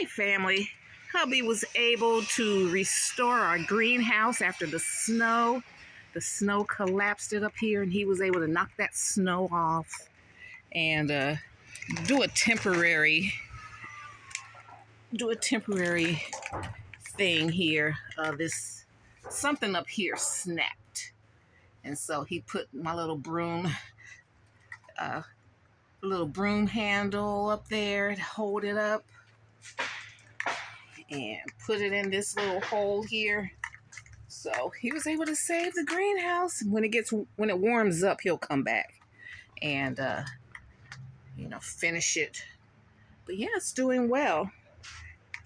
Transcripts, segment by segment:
Hey family, hubby was able to restore our greenhouse after the snow. The snow collapsed it up here and he was able to knock that snow off and do a temporary thing here. This something up here snapped. And so he put my little broom handle up there to hold it up and put it in this little hole here. So he was able to save the greenhouse. When it warms up, he'll come back and finish it. But yeah, it's doing well.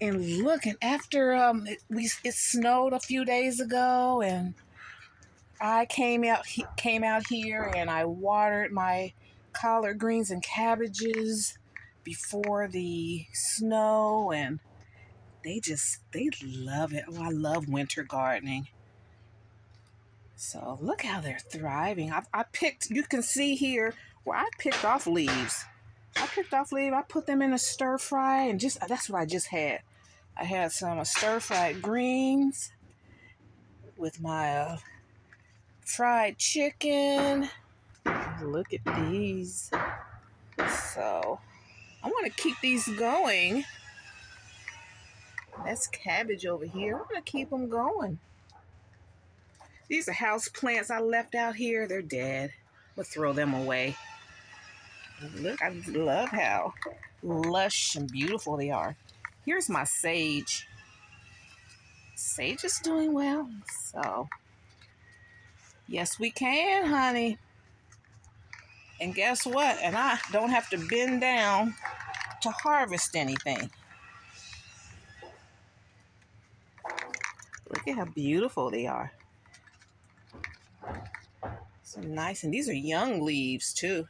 And look, and after it snowed a few days ago, and I came out here and I watered my collard greens and cabbages before the snow, and they love it. Oh, I love winter gardening. So look how they're thriving. You can see here where I picked off leaves. I put them in a stir fry, and that's what I just had. I had some stir fried greens with my fried chicken. Look at these. So I want to keep these going. That's cabbage over here. I want to keep them going. These are house plants I left out here. They're dead. We'll throw them away. Look, I love how lush and beautiful they are. Here's my sage. Sage is doing well. So, yes, we can, honey. And guess what? And I don't have to bend down to harvest anything. Look at how beautiful they are. So nice. And these are young leaves, too.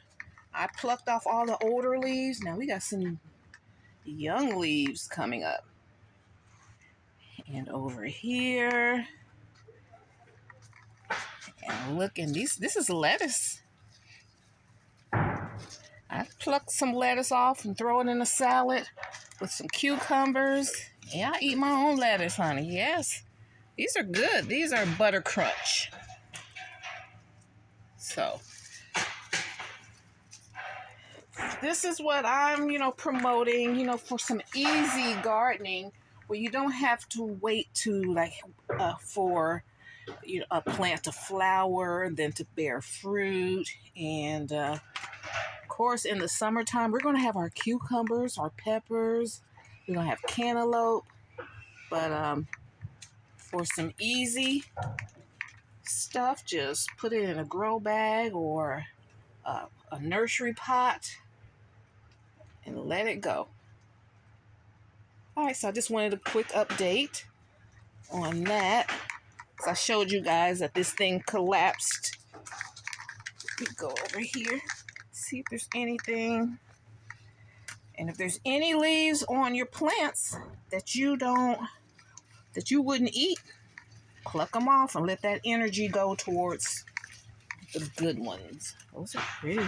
I plucked off all the older leaves. Now we got some young leaves coming up. And over here. And look, and this is lettuce. I plucked some lettuce off and throw it in a salad with some cucumbers. Yeah, I eat my own lettuce, honey. Yes. These are good. These are butter crunch. So this is what I'm, promoting, for some easy gardening where you don't have to wait for a plant to flower, then to bear fruit. And of course, in the summertime, we're going to have our cucumbers, our peppers. We're going to have cantaloupe. But for some easy stuff, just put it in a grow bag or a nursery pot and let it go. All right, so I just wanted a quick update on that. So I showed you guys that this thing collapsed. Let me go over here, see if there's anything. And if there's any leaves on your plants that you wouldn't eat, pluck them off and let that energy go towards the good ones. Those are pretty.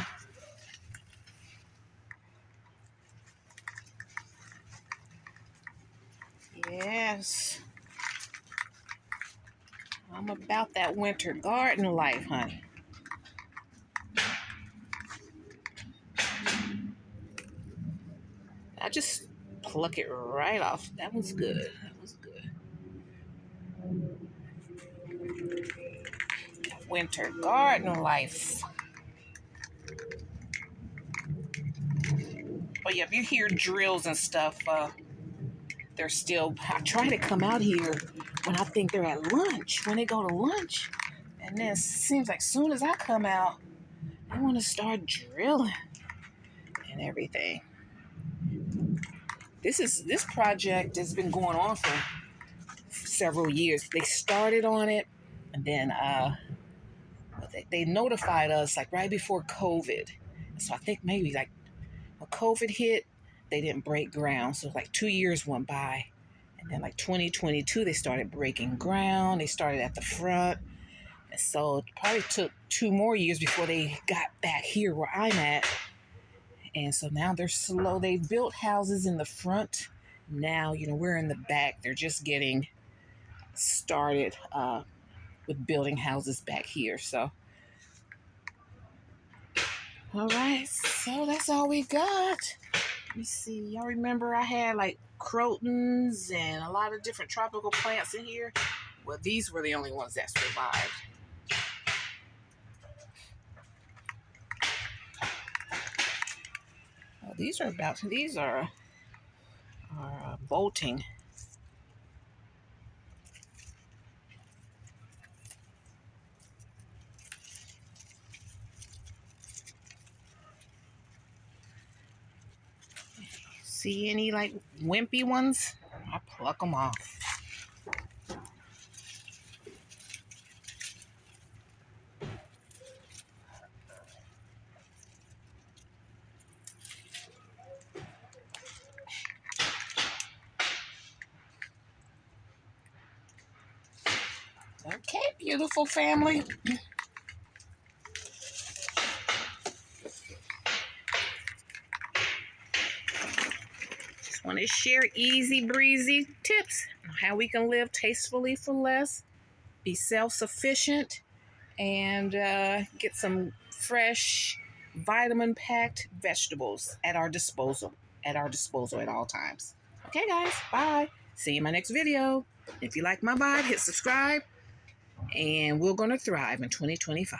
Yes. I'm about that winter garden life, honey. I just pluck it right off. That was good. Winter garden life. Oh yeah, if you hear drills and stuff, I try to come out here when I think they're at lunch, when they go to lunch. And then it seems like soon as I come out, they want to start drilling and everything. This project has been going on for several years. They started on it, and then they notified us like right before COVID. So I think maybe like when COVID hit, they didn't break ground. So like 2 years went by, and then like 2022 they started breaking ground. They started at the front, and so it probably took 2 more years before they got back here where I'm at. And so now they're slow. They built houses in the front Now, we're in the back. They're just getting started with building houses back here. So, all right. So that's all we got. Let me see. Y'all remember I had like crotons and a lot of different tropical plants in here? Well, these were the only ones that survived. Oh, these are bolting. See any like wimpy ones? I pluck them off. Okay, beautiful family. Just want to share easy breezy tips on how we can live tastefully for less, be self-sufficient, and get some fresh, vitamin-packed vegetables at our disposal at all times. Okay, guys, bye. See you in my next video. If you like my vibe, hit subscribe, and we're going to thrive in 2025.